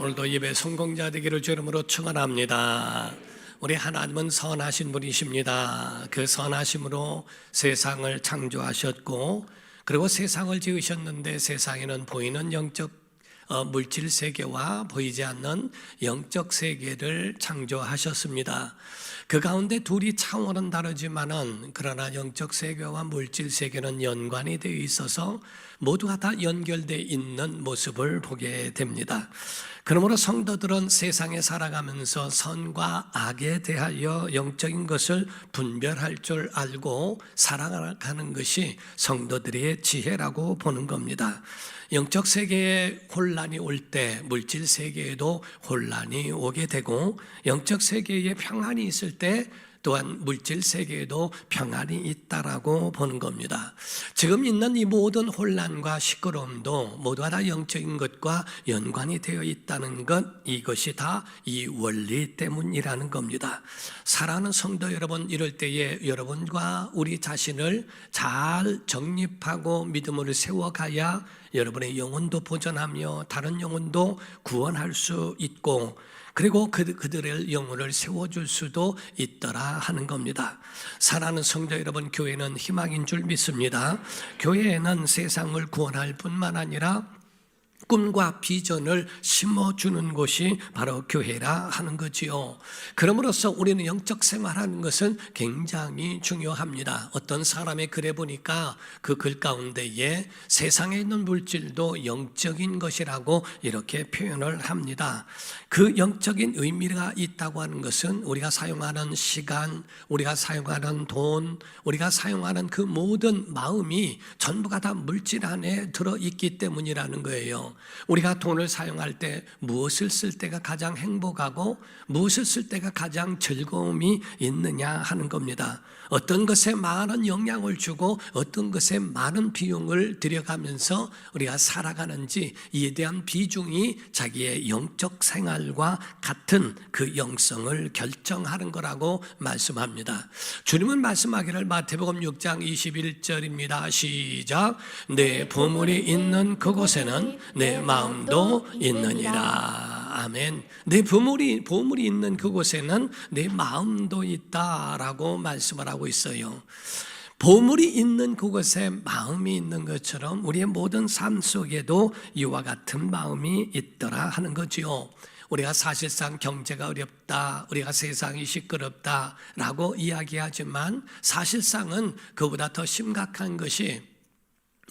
오늘도 예배 성공자 되기를 주 이름으로 축원합니다. 우리 하나님은 선하신 분이십니다. 그 선하심으로 세상을 창조하셨고, 그리고 세상을 지으셨는데 세상에는 보이는 영적 물질 세계와 보이지 않는 영적 세계를 창조하셨습니다. 그 가운데 둘이 차원은 다르지만은 그러나 영적 세계와 물질 세계는 연관이 되어 있어서 모두가 다 연결되어 있는 모습을 보게 됩니다. 그러므로 성도들은 세상에 살아가면서 선과 악에 대하여 영적인 것을 분별할 줄 알고 살아가는 것이 성도들의 지혜라고 보는 겁니다. 영적 세계에 혼란이 올 때 물질 세계에도 혼란이 오게 되고, 영적 세계에 평안이 있을 때 또한 물질 세계에도 평안이 있다라고 보는 겁니다. 지금 있는 이 모든 혼란과 시끄러움도 모두가 다 영적인 것과 연관이 되어 있다는 것, 이것이 다 이 원리 때문이라는 겁니다. 사랑하는 성도 여러분, 이럴 때에 여러분과 우리 자신을 잘 정립하고 믿음으로 세워가야 여러분의 영혼도 보존하며 다른 영혼도 구원할 수 있고, 그리고 그들의 영혼을 세워줄 수도 있더라 하는 겁니다. 사랑하는 성도 여러분, 교회는 희망인 줄 믿습니다. 교회에는 세상을 구원할 뿐만 아니라 꿈과 비전을 심어주는 곳이 바로 교회라 하는 거지요. 그럼으로써 우리는 영적 생활하는 것은 굉장히 중요합니다. 어떤 사람의 글에 보니까 그 글 가운데에 세상에 있는 물질도 영적인 것이라고 이렇게 표현을 합니다. 그 영적인 의미가 있다고 하는 것은 우리가 사용하는 시간, 우리가 사용하는 돈, 우리가 사용하는 그 모든 마음이 전부가 다 물질 안에 들어있기 때문이라는 거예요. 우리가 돈을 사용할 때 무엇을 쓸 때가 가장 행복하고 무엇을 쓸 때가 가장 즐거움이 있느냐 하는 겁니다. 어떤 것에 많은 영향을 주고 어떤 것에 많은 비용을 들여가면서 우리가 살아가는지, 이에 대한 비중이 자기의 영적 생활과 같은 그 영성을 결정하는 거라고 말씀합니다. 주님은 말씀하기를 마태복음 6장 21절입니다. 시작. 내 보물이 있는 그곳에는 내 마음도 있느니라. 아멘. 내 보물이 있는 그곳에는 내 마음도 있다라고 말씀을 하고 있어요. 보물이 있는 그곳에 마음이 있는 것처럼 우리의 모든 삶 속에도 이와 같은 마음이 있더라 하는 거지요. 우리가 사실상 경제가 어렵다, 우리가 세상이 시끄럽다라고 이야기하지만 사실상은 그보다 더 심각한 것이,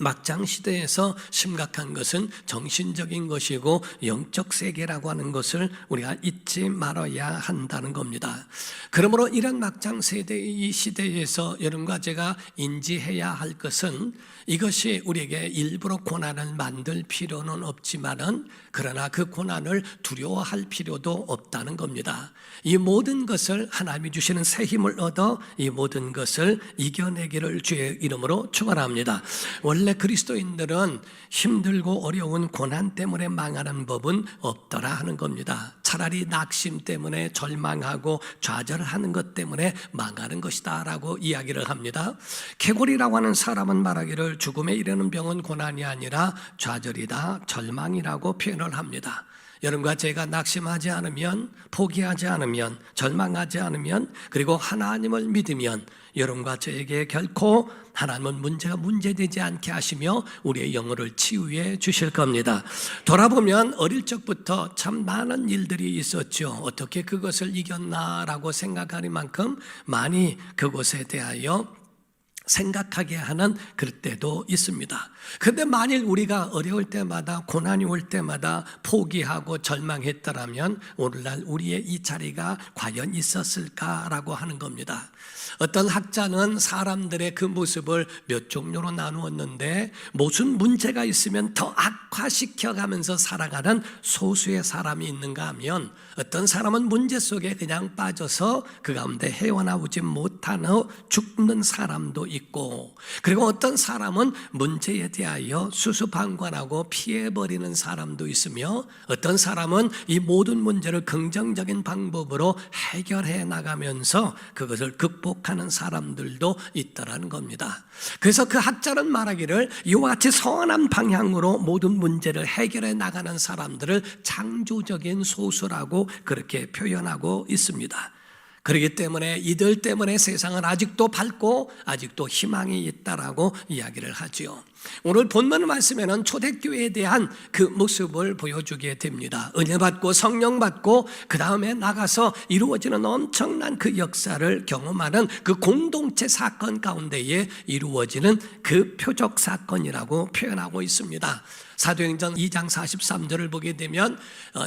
막장 시대에서 심각한 것은 정신적인 것이고 영적 세계라고 하는 것을 우리가 잊지 말아야 한다는 겁니다. 그러므로 이런 막장 세대의 이 시대에서 여러분과 제가 인지해야 할 것은, 이것이 우리에게 일부러 고난을 만들 필요는 없지만은 그러나 그 고난을 두려워할 필요도 없다는 겁니다. 이 모든 것을 하나님이 주시는 새 힘을 얻어 이 모든 것을 이겨내기를 주의 이름으로 축원합니다. 원래 그리스도인들은 힘들고 어려운 고난 때문에 망하는 법은 없더라 하는 겁니다. 차라리 낙심 때문에 절망하고 좌절하는 것 때문에 망하는 것이다 라고 이야기를 합니다. 개골이라고 하는 사람은 말하기를 죽음에 이르는 병은 고난이 아니라 좌절이다, 절망이라고 표현을 합니다. 여러분과 제가 낙심하지 않으면, 포기하지 않으면, 절망하지 않으면, 그리고 하나님을 믿으면 여러분과 저에게 결코 하나님은 문제가 문제되지 않게 하시며 우리의 영혼을 치유해 주실 겁니다. 돌아보면 어릴 적부터 참 많은 일들이 있었죠. 어떻게 그것을 이겼나라고 생각할 만큼 많이 그것에 대하여 생각하게 하는 그럴 때도 있습니다. 그런데 만일 우리가 어려울 때마다, 고난이 올 때마다 포기하고 절망했더라면 오늘날 우리의 이 자리가 과연 있었을까라고 하는 겁니다. 어떤 학자는 사람들의 그 모습을 몇 종류로 나누었는데, 무슨 문제가 있으면 더 악화시켜가면서 살아가는 소수의 사람이 있는가 하면, 어떤 사람은 문제 속에 그냥 빠져서 그 가운데 헤어나오지 못하는 죽는 사람도 있고, 있고, 그리고 어떤 사람은 문제에 대하여 수수방관하고 피해버리는 사람도 있으며, 어떤 사람은 이 모든 문제를 긍정적인 방법으로 해결해 나가면서 그것을 극복하는 사람들도 있다라는 겁니다. 그래서 그 학자는 말하기를 이와 같이 선한 방향으로 모든 문제를 해결해 나가는 사람들을 창조적인 소수라고 그렇게 표현하고 있습니다. 그렇기 때문에 이들 때문에 세상은 아직도 밝고 아직도 희망이 있다라고 이야기를 하지요. 오늘 본문 말씀에는 초대교회에 대한 그 모습을 보여주게 됩니다. 은혜 받고 성령 받고 그 다음에 나가서 이루어지는 엄청난 그 역사를 경험하는 그 공동체 사건 가운데에 이루어지는 그 표적 사건이라고 표현하고 있습니다. 사도행전 2장 43절을 보게 되면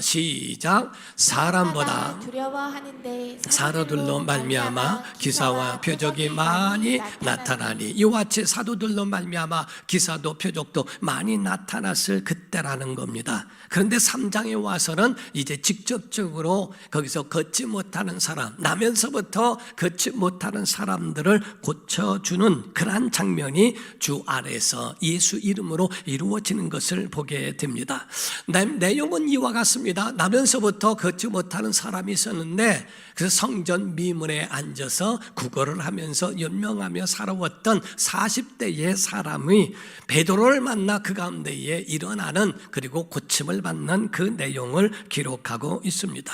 시작. 사람보다 두려워하는데 사도들로 말미암아 기사와 표적이 많이 나타나니, 이와 같이 사도들로 말미암아 기사도 표적도 많이 나타났을 그때라는 겁니다. 그런데 3장에 와서는 이제 직접적으로 거기서 걷지 못하는 사람, 나면서부터 걷지 못하는 사람들을 고쳐주는 그러한 장면이 주 아래에서 예수 이름으로 이루어지는 것을 보게 됩니다. 내용은 이와 같습니다. 나면서부터 걷지 못하는 사람이 있었는데, 그래서 성전 미문에 앉아서 구걸을 하면서 연명하며 살아왔던 40대의 사람이 베드로를 만나 그 가운데에 일어나는, 그리고 고침을 받는 그 내용을 기록하고 있습니다.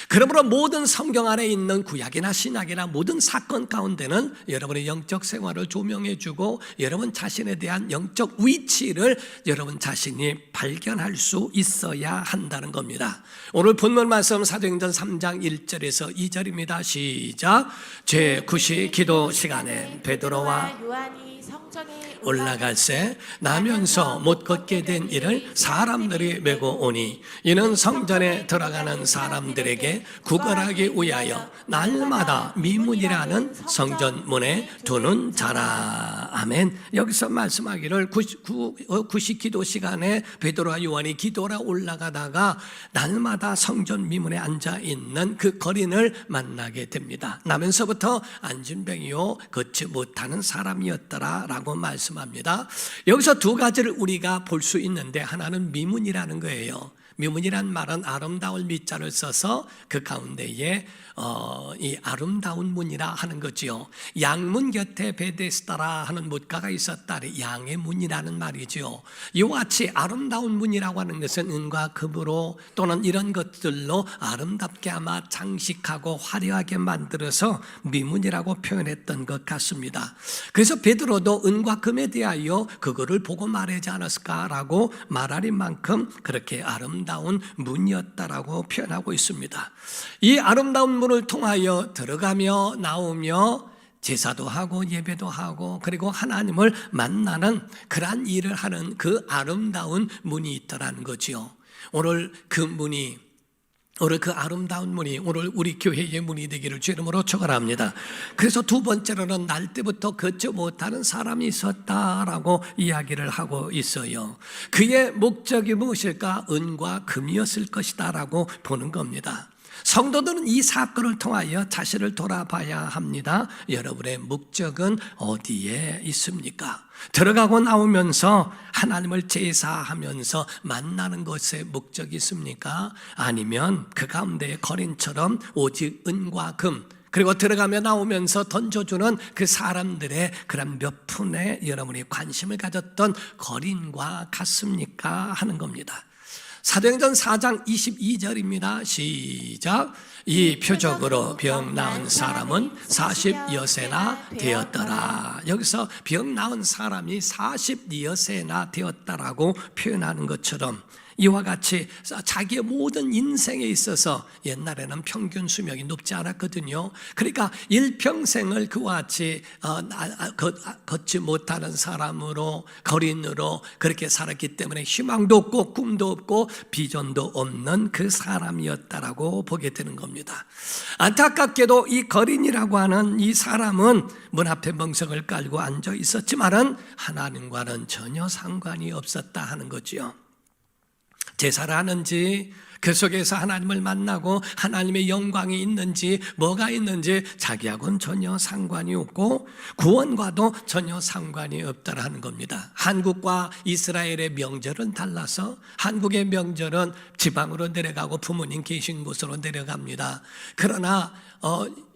그러므로 모든 성경 안에 있는 구약이나 신약이나 모든 사건 가운데는 여러분의 영적 생활을 조명해주고 여러분 자신에 대한 영적 위치를 여러분 자신이 발견할 수 있어야 한다는 겁니다. 오늘 본문 말씀 사도행전 3장 1절에서 2절입니다. 시작. 제9시 기도 시간에 베드로와 요한이 성전에 올라갈새 나면서 못 걷게 된 이를 사람들이 메고 오니, 이는 성전에 들어가는 사람들에게 구걸하기 위하여 날마다 미문이라는 성전문에 두는 자라. 아멘. 여기서 말씀하기를 9시 기도 시간에 베드로와 요한이 기도하러 올라가다가 날마다 성전 미문에 앉아 있는 그 거린을 만나게 됩니다. 나면서부터 안진뱅이요 걷지 못하는 사람이었더라라고 말씀합니다. 여기서 두 가지를 우리가 볼 수 있는데, 하나는 미문이라는 거예요. 미문이란 말은 아름다울 미자를 써서 그 가운데에 이 아름다운 문이라 하는 거지요. 양문 곁에 베데스다라 하는 묻가가 있었다. 양의 문이라는 말이지요. 이와 같이 아름다운 문이라고 하는 것은 은과 금으로 또는 이런 것들로 아름답게 아마 장식하고 화려하게 만들어서 미문이라고 표현했던 것 같습니다. 그래서 베드로도 은과 금에 대하여 그거를 보고 말하지 않았을까라고 말할 만큼 그렇게 아름다운 문이었다라고 표현하고 있습니다. 이 아름다운 문을 통하여 들어가며 나오며 제사도 하고 예배도 하고 그리고 하나님을 만나는 그러한 일을 하는 그 아름다운 문이 있더라는 거지요. 오늘 그 아름다운 문이 오늘 우리 교회의 문이 되기를 주 이름으로 축원합니다. 그래서 두 번째로는 날 때부터 걷지 못하는 사람이 있었다라고 이야기를 하고 있어요. 그의 목적이 무엇일까? 은과 금이었을 것이다라고 보는 겁니다. 성도들은 이 사건을 통하여 자신을 돌아봐야 합니다. 여러분의 목적은 어디에 있습니까? 들어가고 나오면서 하나님을 제사하면서 만나는 것에 목적이 있습니까? 아니면 그 가운데 거린처럼 오직 은과 금, 그리고 들어가며 나오면서 던져주는 그 사람들의 그런 몇 푼에 여러분이 관심을 가졌던 거린과 같습니까? 하는 겁니다. 사도행전 4장 22절입니다. 시작. 이 표적으로 병 나은 사람은 40여세나 되었더라. 여기서 병 나은 사람이 40여세나 되었다라고 표현하는 것처럼 이와 같이 자기의 모든 인생에 있어서 옛날에는 평균 수명이 높지 않았거든요. 그러니까 일평생을 그와 같이 걷지 못하는 사람으로 거린으로 그렇게 살았기 때문에 희망도 없고 꿈도 없고 비전도 없는 그 사람이었다라고 보게 되는 겁니다. 안타깝게도 이 거린이라고 하는 이 사람은 문 앞에 멍석을 깔고 앉아 있었지만은 하나님과는 전혀 상관이 없었다 하는 거지요. 제사를 하는지 그 속에서 하나님을 만나고 하나님의 영광이 있는지 뭐가 있는지 자기하고는 전혀 상관이 없고 구원과도 전혀 상관이 없다라는 겁니다. 한국과 이스라엘의 명절은 달라서 한국의 명절은 지방으로 내려가고 부모님 계신 곳으로 내려갑니다. 그러나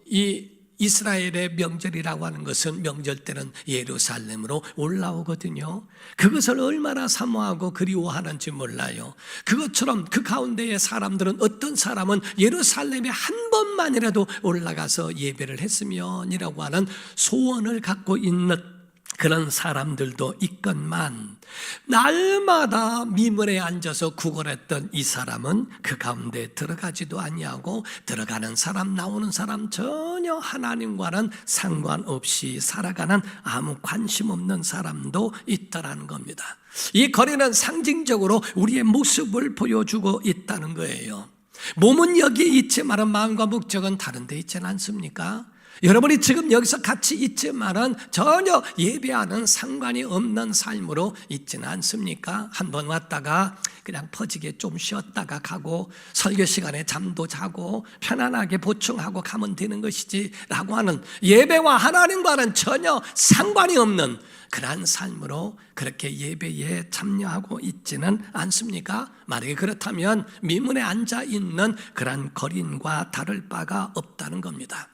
이 이스라엘의 명절이라고 하는 것은 명절 때는 예루살렘으로 올라오거든요. 그것을 얼마나 사모하고 그리워하는지 몰라요. 그것처럼 그 가운데의 사람들은 어떤 사람은 예루살렘에 한 번만이라도 올라가서 예배를 했으면이라고 하는 소원을 갖고 있는 그런 사람들도 있건만 날마다 미문에 앉아서 구걸했던 이 사람은 그 가운데 들어가지도 아니하고 들어가는 사람 나오는 사람 전혀 하나님과는 상관없이 살아가는 아무 관심 없는 사람도 있다라는 겁니다. 이 거리는 상징적으로 우리의 모습을 보여주고 있다는 거예요. 몸은 여기 있지만 마음과 목적은 다른 데 있지는 않습니까? 여러분이 지금 여기서 같이 있지만은 전혀 예배하는 상관이 없는 삶으로 있지는 않습니까? 한번 왔다가 그냥 퍼지게 좀 쉬었다가 가고 설교 시간에 잠도 자고 편안하게 보충하고 가면 되는 것이지 라고 하는 예배와 하나님과는 전혀 상관이 없는 그러한 삶으로 그렇게 예배에 참여하고 있지는 않습니까? 만약에 그렇다면 미문에 앉아있는 그러한 거린과 다를 바가 없다는 겁니다.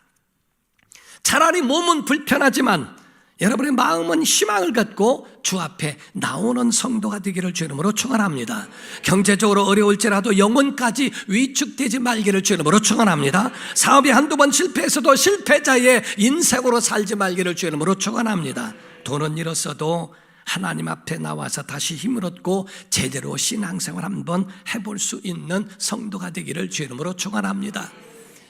차라리 몸은 불편하지만 여러분의 마음은 희망을 갖고 주 앞에 나오는 성도가 되기를 주 이름으로 축원합니다. 경제적으로 어려울지라도 영혼까지 위축되지 말기를 주 이름으로 축원합니다. 사업이 한두 번 실패해서도 실패자의 인생으로 살지 말기를 주 이름으로 축원합니다. 돈은 잃었어도 하나님 앞에 나와서 다시 힘을 얻고 제대로 신앙생활 한번 해볼 수 있는 성도가 되기를 주 이름으로 축원합니다.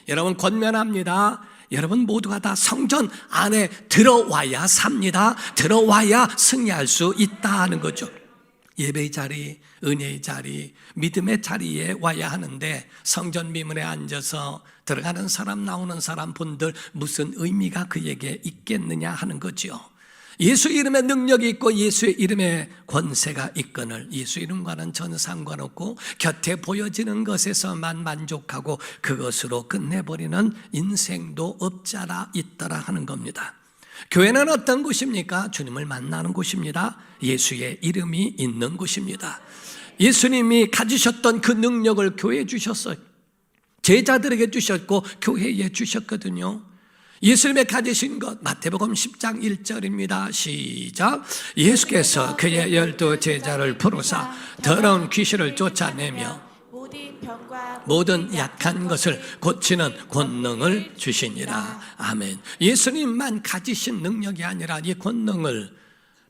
여러분 권면합니다. 여러분 모두가 다 성전 안에 들어와야 삽니다. 들어와야 승리할 수 있다는 거죠. 예배의 자리, 은혜의 자리, 믿음의 자리에 와야 하는데 성전 미문에 앉아서 들어가는 사람 나오는 사람 분들 무슨 의미가 그에게 있겠느냐 하는 거죠. 예수 이름에 능력이 있고 예수의 이름에 권세가 있거늘 예수 이름과는 전혀 상관없고 곁에 보여지는 것에서만 만족하고 그것으로 끝내버리는 인생도 없자라 있더라 하는 겁니다. 교회는 어떤 곳입니까? 주님을 만나는 곳입니다. 예수의 이름이 있는 곳입니다. 예수님이 가지셨던 그 능력을 교회에 주셨어요. 제자들에게 주셨고 교회에 주셨거든요. 예수님의 가지신 것 마태복음 10장 1절입니다. 시작. 예수께서 그의 12 제자를 부르사 더러운 귀신을 쫓아내며 모든 약한 것을 고치는 권능을 주시니라. 아멘. 예수님만 가지신 능력이 아니라 이 권능을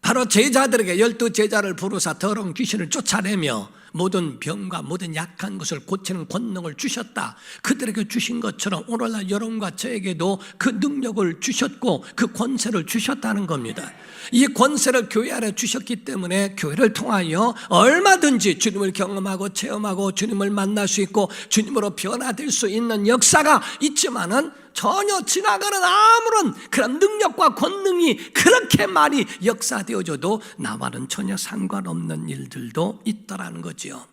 바로 제자들에게 12 제자를 부르사 더러운 귀신을 쫓아내며 모든 병과 모든 약한 것을 고치는 권능을 주셨다. 그들에게 주신 것처럼 오늘날 여러분과 저에게도 그 능력을 주셨고 그 권세를 주셨다는 겁니다. 이 권세를 교회 안에 주셨기 때문에 교회를 통하여 얼마든지 주님을 경험하고 체험하고 주님을 만날 수 있고 주님으로 변화될 수 있는 역사가 있지만은 전혀 지나가는 아무런 그런 능력과 권능이 그렇게 많이 역사되어져도 나와는 전혀 상관없는 일들도 있더라는 거지요.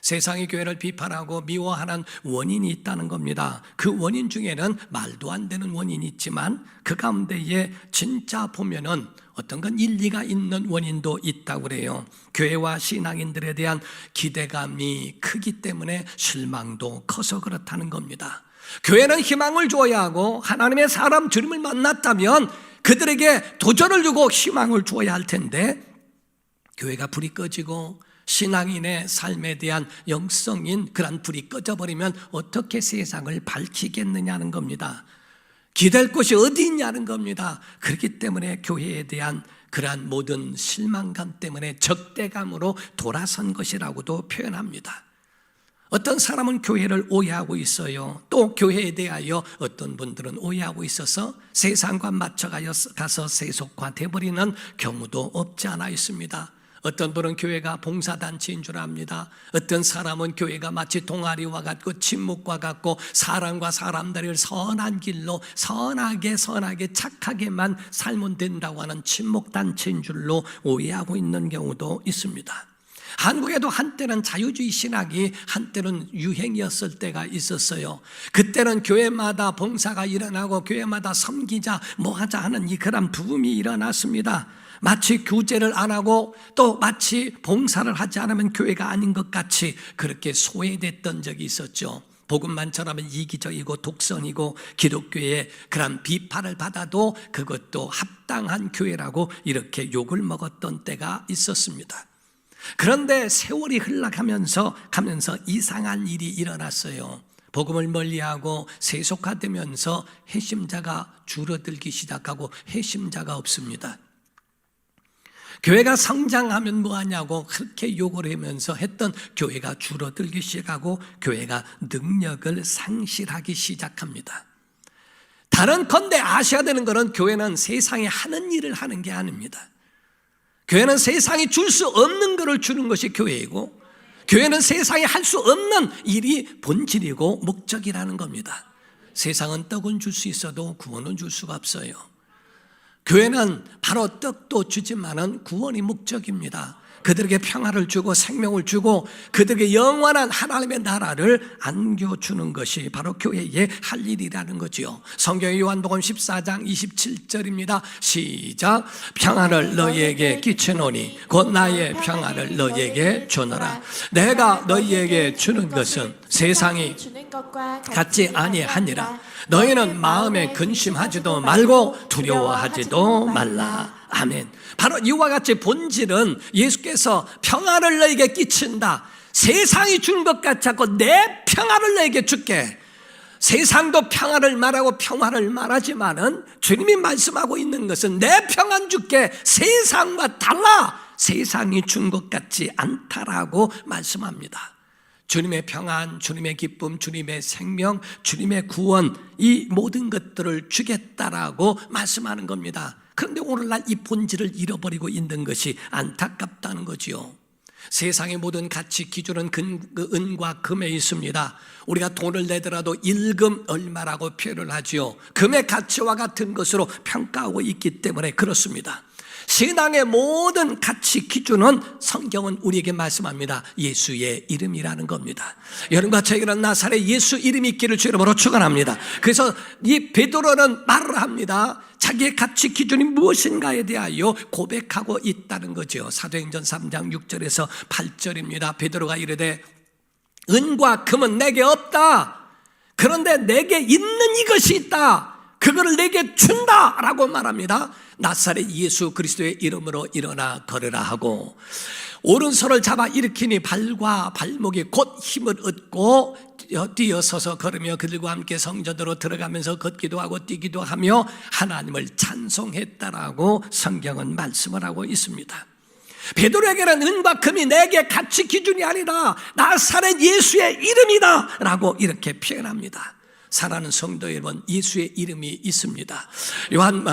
세상이 교회를 비판하고 미워하는 원인이 있다는 겁니다. 그 원인 중에는 말도 안 되는 원인이 있지만 그 가운데에 진짜 보면은 어떤 건 일리가 있는 원인도 있다고 그래요. 교회와 신앙인들에 대한 기대감이 크기 때문에 실망도 커서 그렇다는 겁니다. 교회는 희망을 줘야 하고 하나님의 사람 주님을 만났다면 그들에게 도전을 주고 희망을 줘야 할 텐데 교회가 불이 꺼지고 신앙인의 삶에 대한 영성인 그런 불이 꺼져버리면 어떻게 세상을 밝히겠느냐는 겁니다. 기댈 곳이 어디 있냐는 겁니다. 그렇기 때문에 교회에 대한 그러한 모든 실망감 때문에 적대감으로 돌아선 것이라고도 표현합니다. 어떤 사람은 교회를 오해하고 있어요. 또 교회에 대하여 어떤 분들은 오해하고 있어서 세상과 맞춰가서 세속화돼 버리는 경우도 없지 않아 있습니다. 어떤 분은 교회가 봉사단체인 줄 압니다. 어떤 사람은 교회가 마치 동아리와 같고 친목과 같고 사람과 사람들을 선한 길로 선하게 착하게만 살면 된다고 하는 친목단체인 줄로 오해하고 있는 경우도 있습니다. 한국에도 한때는 자유주의 신학이 한때는 유행이었을 때가 있었어요. 그때는 교회마다 봉사가 일어나고 교회마다 섬기자 뭐 하자 하는 그런 부음이 일어났습니다. 마치 교제를 안 하고 또 마치 봉사를 하지 않으면 교회가 아닌 것 같이 그렇게 소외됐던 적이 있었죠. 복음만 전하면 이기적이고 독선이고 기독교의 그런 비판을 받아도 그것도 합당한 교회라고 이렇게 욕을 먹었던 때가 있었습니다. 그런데 세월이 흘러가면서 이상한 일이 일어났어요. 복음을 멀리하고 세속화되면서 회심자가 줄어들기 시작하고 회심자가 없습니다. 교회가 성장하면 뭐하냐고 그렇게 욕을 하면서 했던 교회가 줄어들기 시작하고 교회가 능력을 상실하기 시작합니다. 다른 건데 아셔야 되는 것은 교회는 세상에 하는 일을 하는 게 아닙니다. 교회는 세상이 줄 수 없는 것을 주는 것이 교회이고 교회는 세상에 할 수 없는 일이 본질이고 목적이라는 겁니다. 세상은 떡은 줄 수 있어도 구원은 줄 수가 없어요. 교회는 바로 떡도 주지만은 구원이 목적입니다. 그들에게 평화를 주고 생명을 주고 그들에게 영원한 하나님의 나라를 안겨주는 것이 바로 교회의 할 일이라는 거지요. 성경의 요한복음 14장 27절입니다. 시작. 평화를 너희에게 끼치노니 곧 나의 평화를 너희에게 주노라. 내가 너희에게 주는 것은 세상이 같지 아니하니라. 너희는 마음에 근심하지도 말고 두려워하지도 말라. 아멘. 바로 이와 같이 본질은 예수께서 평화를 너에게 끼친다. 세상이 주는 것 같지 않고 내 평화를 너에게 줄게. 세상도 평화를 말하고 평화를 말하지만은 주님이 말씀하고 있는 것은 내 평안 줄게. 세상과 달라. 세상이 준 것 같지 않다라고 말씀합니다. 주님의 평안, 주님의 기쁨, 주님의 생명, 주님의 구원, 이 모든 것들을 주겠다라고 말씀하는 겁니다. 그런데 오늘날 이 본질을 잃어버리고 있는 것이 안타깝다는 거지요. 세상의 모든 가치 기준은 은과 금에 있습니다. 우리가 돈을 내더라도 일금 얼마라고 표현을 하지요. 금의 가치와 같은 것으로 평가하고 있기 때문에 그렇습니다. 신앙의 모든 가치 기준은 성경은 우리에게 말씀합니다. 예수의 이름이라는 겁니다. 여러분과 저에게는 나사렛 예수 이름이 있기를 주 이름으로 축원합니다. 그래서 이 베드로는 말을 합니다. 자기의 가치 기준이 무엇인가에 대하여 고백하고 있다는 거죠. 사도행전 3장 6절에서 8절입니다. 베드로가 이르되 은과 금은 내게 없다. 그런데 내게 있는 이것이 있다. 그거를 내게 준다라고 말합니다. 나사렛 예수 그리스도의 이름으로 일어나 걸으라 하고 오른손을 잡아 일으키니 발과 발목이 곧 힘을 얻고 뛰어서서 걸으며 그들과 함께 성전으로 들어가면서 걷기도 하고 뛰기도 하며 하나님을 찬송했다라고 성경은 말씀을 하고 있습니다. 베드로에게는 은과 금이 내게 가치 기준이 아니라 나사렛 예수의 이름이다 라고 이렇게 표현합니다. 사랑하는 성도 여러분, 예수의 이름이 있습니다.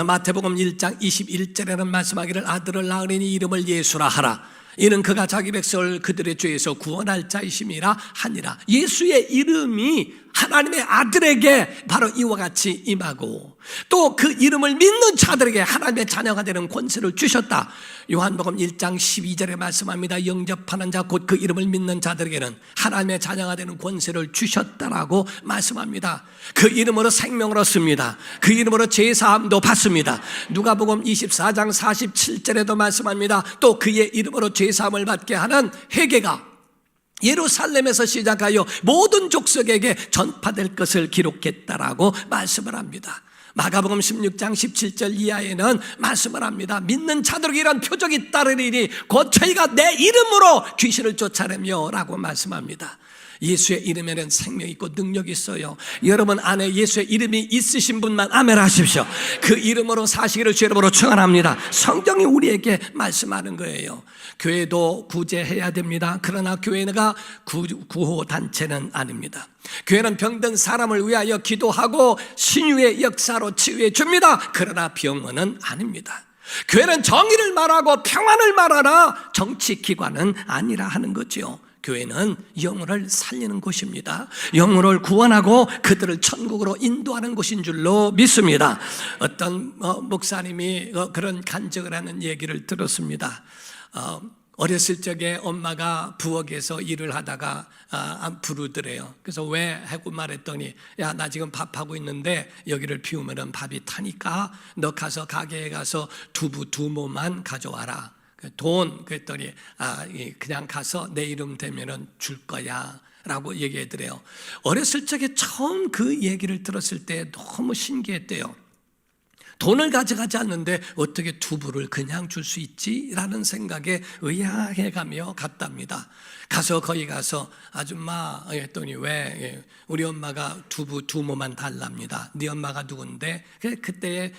마태복음 1장 21절에는 말씀하기를 아들을 낳으리니 이름을 예수라 하라. 이는 그가 자기 백성을 그들의 죄에서 구원할 자이심이라 하니라. 예수의 이름이 하나님의 아들에게 바로 이와 같이 임하고 또 그 이름을 믿는 자들에게 하나님의 자녀가 되는 권세를 주셨다. 요한복음 1장 12절에 말씀합니다. 영접하는 자 곧 그 이름을 믿는 자들에게는 하나님의 자녀가 되는 권세를 주셨다라고 말씀합니다. 그 이름으로 생명을 얻습니다. 그 이름으로 죄사함도 받습니다. 누가복음 24장 47절에도 말씀합니다. 또 그의 이름으로 죄사함을 받게 하는 회개가 예루살렘에서 시작하여 모든 족속에게 전파될 것을 기록했다라고 말씀을 합니다. 마가복음 16장 17절 이하에는 말씀을 합니다. 믿는 자들에게 이런 표적이 따르리니 곧 저희가 내 이름으로 귀신을 쫓아내며 라고 말씀합니다. 예수의 이름에는 생명이 있고 능력이 있어요. 여러분 안에 예수의 이름이 있으신 분만 아멘 하십시오. 그 이름으로 사시기를 주 이름으로 축원합니다. 성경이 우리에게 말씀하는 거예요. 교회도 구제해야 됩니다. 그러나 교회가 구호단체는 아닙니다. 교회는 병든 사람을 위하여 기도하고 신유의 역사로 치유해 줍니다. 그러나 병원은 아닙니다. 교회는 정의를 말하고 평안을 말하라 정치기관은 아니라 하는 거죠. 교회는 영혼을 살리는 곳입니다. 영혼을 구원하고 그들을 천국으로 인도하는 곳인 줄로 믿습니다. 어떤 목사님이 그런 간증을 하는 얘기를 들었습니다. 어렸을 적에 엄마가 부엌에서 일을 하다가 부르더래요. 그래서 왜 하고 말했더니, 야, 나 지금 밥하고 있는데 여기를 비우면 밥이 타니까 너 가서 가게에 가서 두부 2모만 가져와라. 돈, 그랬더니 그냥 가서 내 이름 되면은 줄 거야 라고 얘기하더래요. 어렸을 적에 처음 그 얘기를 들었을 때 너무 신기했대요. 돈을 가져가지 않는데 어떻게 두부를 그냥 줄 수 있지? 라는 생각에 의아해가며 갔답니다. 가서 거기 가서 아줌마 했더니 왜 우리 엄마가 두부 2모만 달랍니다. 네 엄마가 누군데? 그때에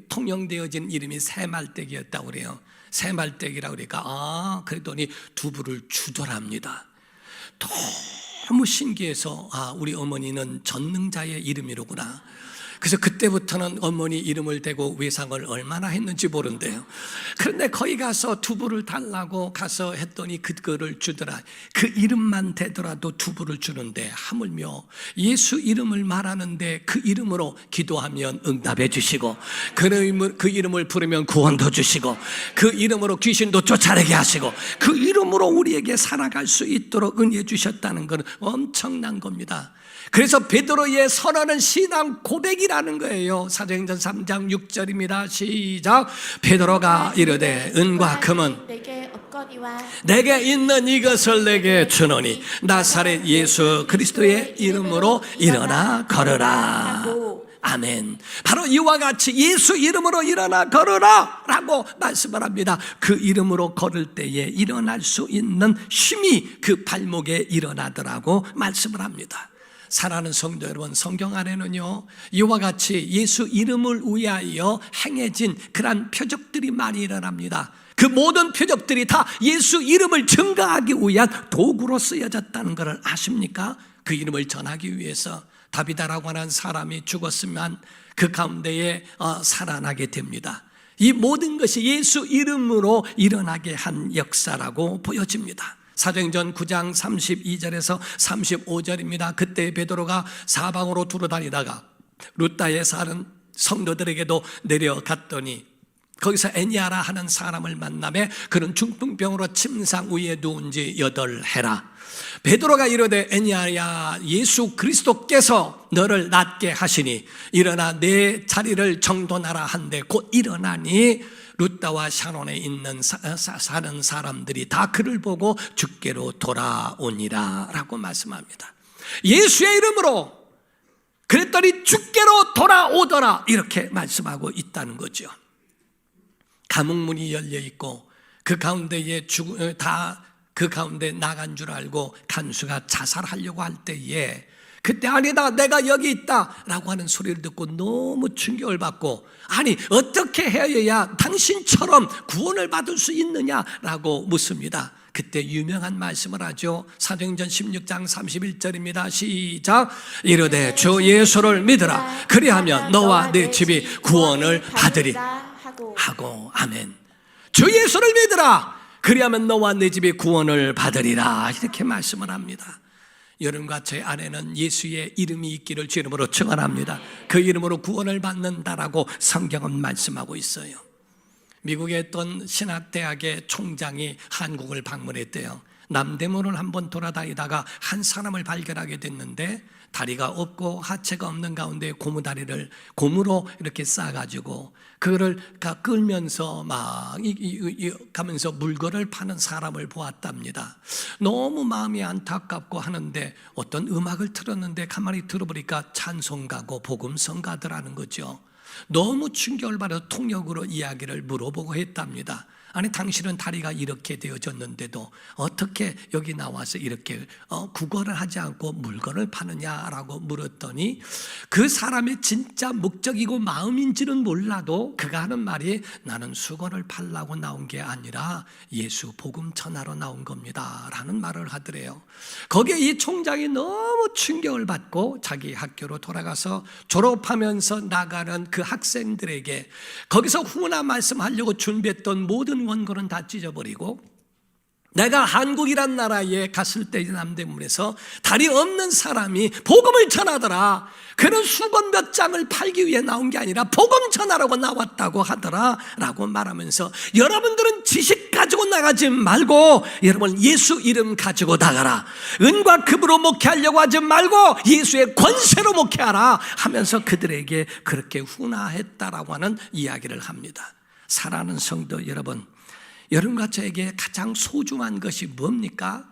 통용되어진 이름이 새말댁이었다고 그래요. 새말댁이라고 그러니까 그랬더니 두부를 주더랍니다. 너무 신기해서 우리 어머니는 전능자의 이름이로구나. 그래서 그때부터는 어머니 이름을 대고 외상을 얼마나 했는지 모른대요. 그런데 거기 가서 두부를 달라고 가서 했더니 그거를 주더라. 그 이름만 대더라도 두부를 주는데, 하물며 예수 이름을 말하는데 그 이름으로 기도하면 응답해 주시고, 그 이름을 부르면 구원도 주시고, 그 이름으로 귀신도 쫓아내게 하시고, 그 이름으로 우리에게 살아갈 수 있도록 은혜 주셨다는 건 엄청난 겁니다. 그래서 베드로의 선언은 신앙 고백이라는 거예요. 사도행전 3장 6절입니다. 시작. 베드로가 이르되 은과 금은 내게 없거니와 내게 있는 이것을 내게 주노니 나사렛 예수 그리스도의 이름으로 일어나 걸으라. 아멘. 바로 이와 같이 예수 이름으로 일어나 걸으라 라고 말씀을 합니다. 그 이름으로 걸을 때에 일어날 수 있는 힘이 그 발목에 일어나더라고 말씀을 합니다. 사랑하는 성도 여러분, 성경 안에는요 이와 같이 예수 이름을 위하여 행해진 그러한 표적들이 많이 일어납니다. 그 모든 표적들이 다 예수 이름을 증거하기 위한 도구로 쓰여졌다는 것을 아십니까? 그 이름을 전하기 위해서 다비다라고 하는 사람이 죽었으면 그 가운데에 살아나게 됩니다. 이 모든 것이 예수 이름으로 일어나게 한 역사라고 보여집니다. 사도행전 9장 32절에서 35절입니다. 그때 베드로가 사방으로 두루다니다가 루다에 사는 성도들에게도 내려갔더니 거기서 애니아라 하는 사람을 만나매 그는 중풍병으로 침상 위에 누운 지 8해라. 베드로가 이르되 애니아야, 예수 그리스도께서 너를 낫게 하시니 일어나 내 자리를 정돈하라 한데 곧 일어나니 루다와 샤론에 있는 사는 사람들이 다 그를 보고 주께로 돌아오니라 라고 말씀합니다. 예수의 이름으로 그랬더니 주께로 돌아오더라 이렇게 말씀하고 있다는 거죠. 감옥문이 열려 있고 그 가운데에 그 가운데 나간 줄 알고 간수가 자살하려고 할 때에 그때 아니다 내가 여기 있다 라고 하는 소리를 듣고 너무 충격을 받고, 아니 어떻게 해야 당신처럼 구원을 받을 수 있느냐라고 묻습니다. 그때 유명한 말씀을 하죠. 사도행전 16장 31절입니다. 시작. 이르되 주 예수를 믿으라 그리하면 너와 네 집이 구원을 받으리 하고. 아멘. 주 예수를 믿으라 그리하면 너와 네 집이 구원을 받으리라 이렇게 말씀을 합니다. 여러분과 제 안에는 예수의 이름이 있기를 주 이름으로 축원합니다. 그 이름으로 구원을 받는다라고 성경은 말씀하고 있어요. 미국에 있던 신학대학의 총장이 한국을 방문했대요. 남대문을 한번 돌아다니다가 한 사람을 발견하게 됐는데 다리가 없고 하체가 없는 가운데 고무다리를 고무로 이렇게 싸가지고 그거를 끌면서 막 가면서 물건을 파는 사람을 보았답니다. 너무 마음이 안타깝고 하는데 어떤 음악을 틀었는데 가만히 들어보니까 찬송가고 복음성가더라는 거죠. 너무 충격을 받아서 통역으로 이야기를 물어보고 했답니다. 아니 당신은 다리가 이렇게 되어졌는데도 어떻게 여기 나와서 이렇게 구걸을 하지 않고 물건을 파느냐라고 물었더니 그 사람의 진짜 목적이고 마음인지는 몰라도 그가 하는 말이 나는 수건을 팔라고 나온 게 아니라 예수 복음 전하러 나온 겁니다 라는 말을 하더래요. 거기에 이 총장이 너무 충격을 받고 자기 학교로 돌아가서 졸업하면서 나가는 그 학생들에게 거기서 후나 말씀하려고 준비했던 모든 원고는 다 찢어버리고 내가 한국이란 나라에 갔을 때 남대문에서 다리 없는 사람이 복음을 전하더라. 그는 수건 몇 장을 팔기 위해 나온 게 아니라 복음 전하라고 나왔다고 하더라 라고 말하면서, 여러분들은 지식 가지고 나가지 말고 여러분 예수 이름 가지고 나가라. 은과 금으로 목회하려고 하지 말고 예수의 권세로 목회하라 하면서 그들에게 그렇게 훈화했다라고 하는 이야기를 합니다. 사랑하는 성도 여러분, 여러분과 저에게 가장 소중한 것이 뭡니까?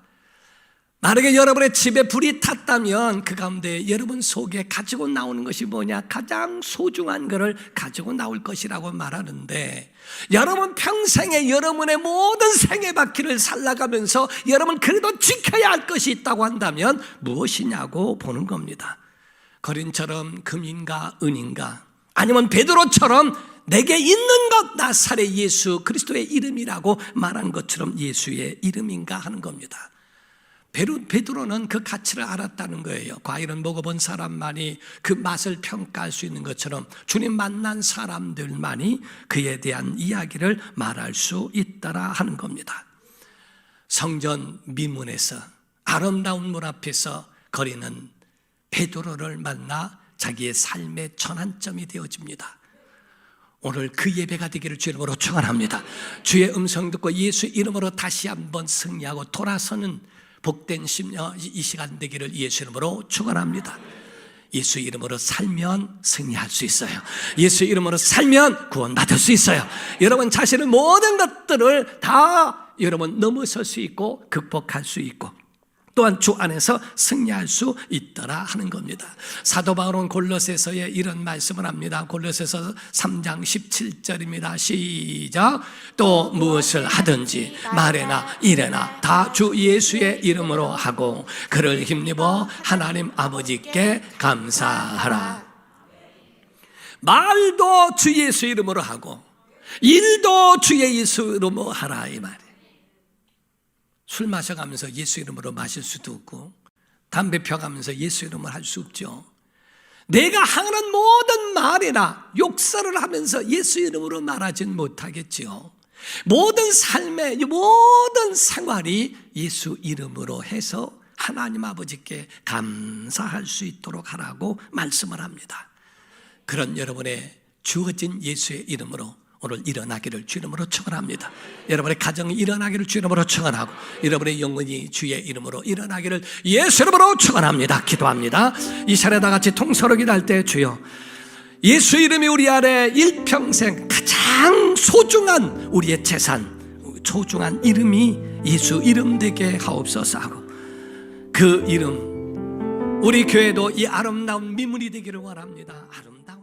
만약에 여러분의 집에 불이 탔다면 그 가운데 여러분 속에 가지고 나오는 것이 뭐냐? 가장 소중한 것을 가지고 나올 것이라고 말하는데, 여러분 평생에 여러분의 모든 생애 바퀴를 살아가면서 여러분 그래도 지켜야 할 것이 있다고 한다면 무엇이냐고 보는 겁니다. 거린처럼 금인가 은인가, 아니면 베드로처럼 내게 있는 것 나사렛 예수 그리스도의 이름이라고 말한 것처럼 예수의 이름인가 하는 겁니다. 베드로는 그 가치를 알았다는 거예요. 과일은 먹어본 사람만이 그 맛을 평가할 수 있는 것처럼 주님 만난 사람들만이 그에 대한 이야기를 말할 수 있더라 하는 겁니다. 성전 미문에서 아름다운 문 앞에서 거리는 베드로를 만나 자기의 삶의 전환점이 되어집니다. 오늘 그 예배가 되기를 주의 이름으로 축원합니다. 주의 음성 듣고 예수 이름으로 다시 한번 승리하고 돌아서는 복된 이 시간 되기를 예수 이름으로 축원합니다. 예수 이름으로 살면 승리할 수 있어요. 예수 이름으로 살면 구원받을 수 있어요. 여러분 자신의 모든 것들을 다 여러분 넘어설 수 있고 극복할 수 있고 또한 주 안에서 승리할 수 있더라 하는 겁니다. 사도 바울은 골로새서에 이런 말씀을 합니다. 골로새서 3장 17절입니다. 시작. 또 무엇을 하든지 말에나 일에나 다 주 예수의 이름으로 하고 그를 힘입어 하나님 아버지께 감사하라. 말도 주 예수 이름으로 하고 일도 주 예수 이름으로 하라 이 말이에요. 술 마셔가면서 예수 이름으로 마실 수도 없고 담배 펴가면서 예수 이름을 할 수 없죠. 내가 하는 모든 말이나 욕설을 하면서 예수 이름으로 말하진 못하겠죠. 모든 삶의 모든 생활이 예수 이름으로 해서 하나님 아버지께 감사할 수 있도록 하라고 말씀을 합니다. 그런 여러분의 주어진 예수의 이름으로 오늘 일어나기를 주 이름으로 축원합니다. 여러분의 가정이 일어나기를 주 이름으로 축원하고 여러분의 영혼이 주의 이름으로 일어나기를 예수 이름으로 축원합니다. 기도합니다. 이 시간에 다 같이 통서로 기도할 때 주여 예수 이름이 우리 안에 일평생 가장 소중한 우리의 재산, 소중한 이름이 예수 이름 되게 하옵소서 하고 그 이름 우리 교회도 이 아름다운 미문이 되기를 원합니다. 아름다운